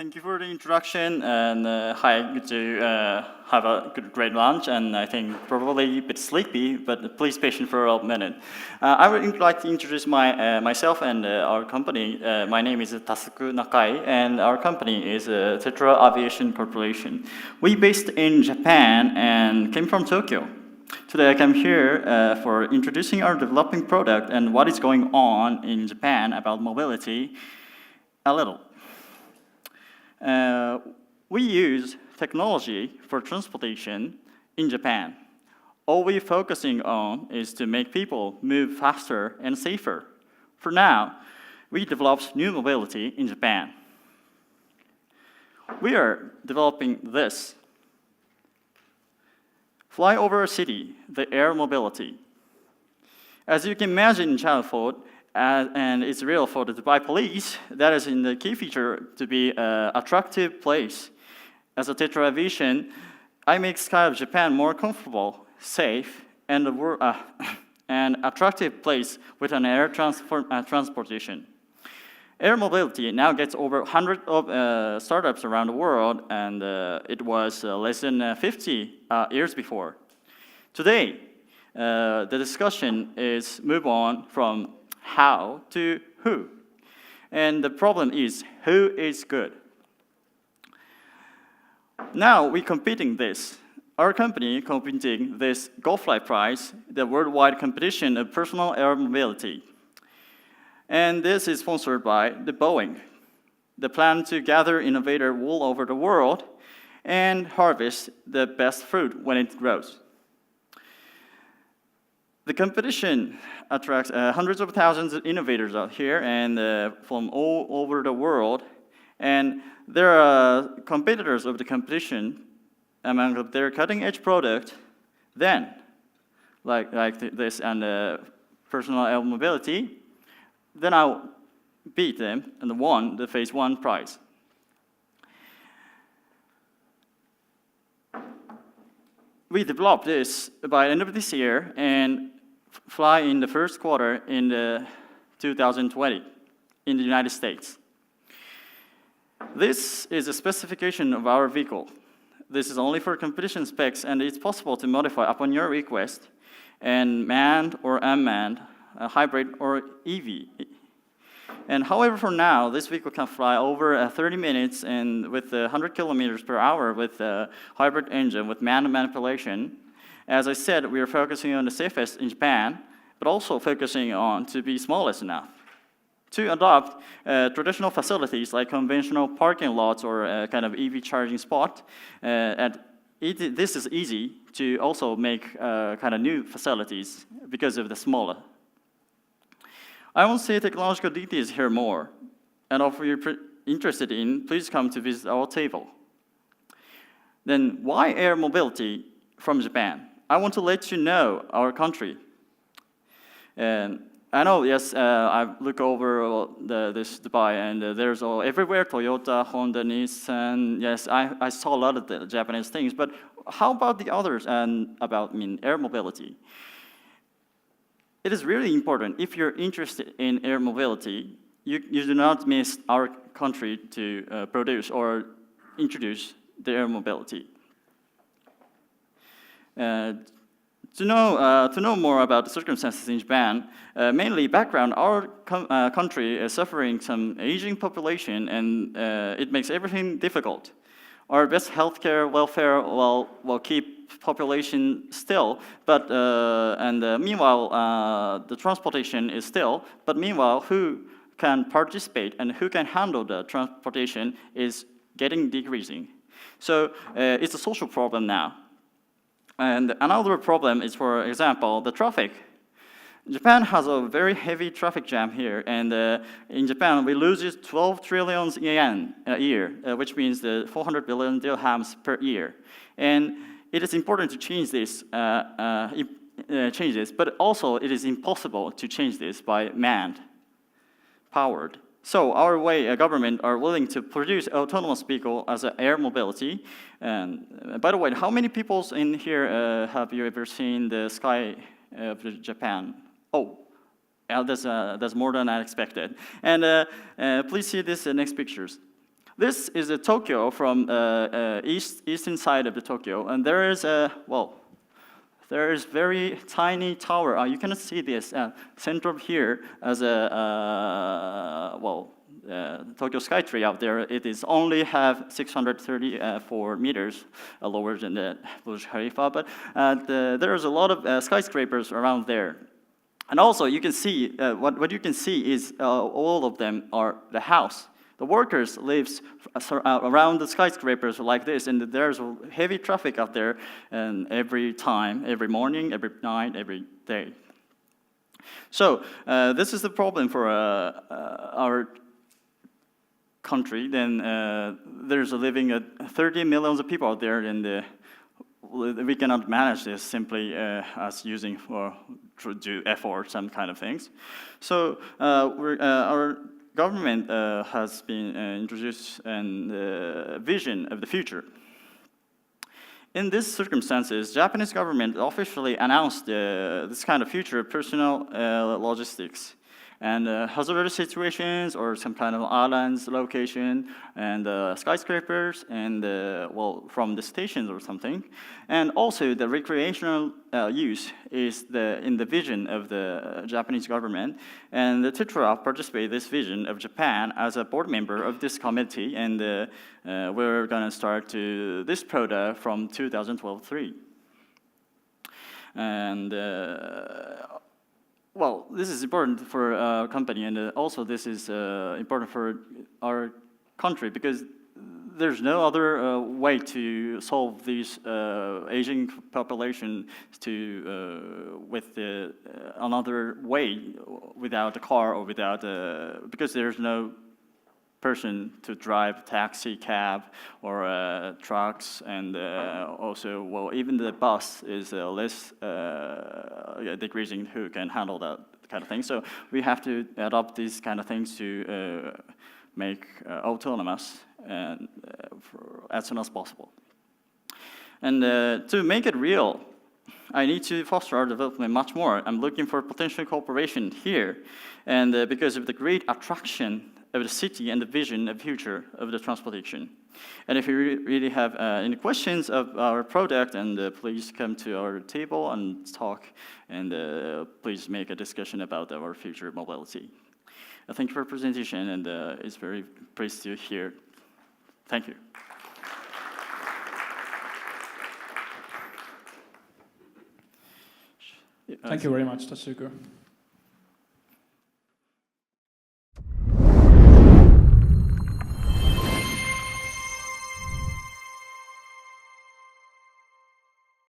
Thank you for the introduction, and hi, good to have a great lunch, and I think probably a bit sleepy, but please patient for a minute. I would like to introduce myself and our company. My name is Tasuku Nakai, and our company is Tetra Aviation Corporation. We based in Japan and came from Tokyo. Today I come here for introducing our developing product and what is going on in Japan about mobility a little. We use technology for transportation in Japan. All we're focusing on is to make people move faster and safer. For now, we developed new mobility in Japan. We are developing this. Fly over a city, the air mobility. As you can imagine in childhood, and it's real for the Dubai police, that is in the key feature to be an attractive place. As a Tetra Aviation, I make Sky of Japan more comfortable, safe, and an attractive place with an air transportation. Air mobility now gets over 100 of startups around the world, and it was less than 50 years before. Today, the discussion is move on from how to who. And the problem is, who is good? Now we're competing this. Our company competing this GoFly Prize, the worldwide competition of personal air mobility. And this is sponsored by the Boeing. The plan to gather innovators all over the world and harvest the best fruit when it grows. The competition attracts hundreds of thousands of innovators out here and from all over the world. And there are competitors of the competition among their cutting-edge product. Then, like this and personal air mobility, then I'll beat them and won the phase 1 prize. We developed this by the end of this year and fly in the first quarter in 2020 in the United States. This is a specification of our vehicle. This is only for competition specs, and it's possible to modify upon your request, and manned or unmanned, hybrid or EV. And however, for now, this vehicle can fly over 30 minutes and with 100 kilometers per hour with a hybrid engine with manual manipulation. As I said, we are focusing on the safest in Japan, but also focusing on to be smallest enough. To adopt traditional facilities like conventional parking lots or a kind of EV charging spot, this is easy to also make kind of new facilities because of the smaller. I won't say technological details here more, and if you're interested in, please come to visit our table. Then why air mobility from Japan? I want to let you know our country. And I know, yes, I look over this Dubai, and there's everywhere Toyota, Honda, Nissan. Yes, I saw a lot of the Japanese things, but how about the others and about air mobility? It is really important, if you're interested in air mobility, you do not miss our country to produce or introduce the air mobility. To know more about the circumstances in Japan, mainly background, our country is suffering some aging population, and it makes everything difficult. Our best healthcare, welfare will keep population still, but meanwhile the transportation is still. But meanwhile, who can participate and who can handle the transportation is decreasing. So it's a social problem now. And another problem is, for example, the traffic. Japan has a very heavy traffic jam here, and in Japan we lose 12 trillion yen a year, which means 400 billion dirhams per year. And it is important to change this, but also it is impossible to change this by man-powered. So our government are willing to produce autonomous vehicle as an air mobility. And by the way, how many people in here have you ever seen the sky of Japan? Oh, that's more than I expected. And please see this next pictures. This is a Tokyo from eastern side of the Tokyo, and there is a, there is very tiny tower. You cannot see this center of here as a, Tokyo Skytree out there. It is only have 634 meters lower than the Burj Khalifa, but there's a lot of skyscrapers around there. And also you can see, what you can see is all of them are the house. The workers live around the skyscrapers like this, and there's heavy traffic out there, and every time, every morning, every night, every day. So this is the problem for our country. Then there's living 30 millions of people out there, and we cannot manage this simply as using to do effort, some kind of things. So our government has been introduced a vision of the future. In these circumstances, Japanese government officially announced this kind of future personal logistics and hazardous situations or some kind of islands location and skyscrapers and from the stations or something. And also the recreational use is in the vision of the Japanese government. And the Tetra participated in this vision of Japan as a board member of this committee, and we're gonna start this product from 2012-3. And this is important for our company, and also this is important for our country, because there's no other way to solve these aging population with another way, without a car or without because there's no person to drive taxi, cab, or trucks, and also, even the bus is less decreasing who can handle that kind of thing. So we have to adopt these kind of things to make autonomous and as soon as possible. And to make it real, I need to foster our development much more. I'm looking for potential cooperation here, and because of the great attraction of the city and the vision of future of the transportation. And if you really have any questions of our product, and please come to our table and talk, and please make a discussion about our future mobility. Thank you for your presentation, and it's very pleased to hear. Thank you. Thank you very much, Tasuku.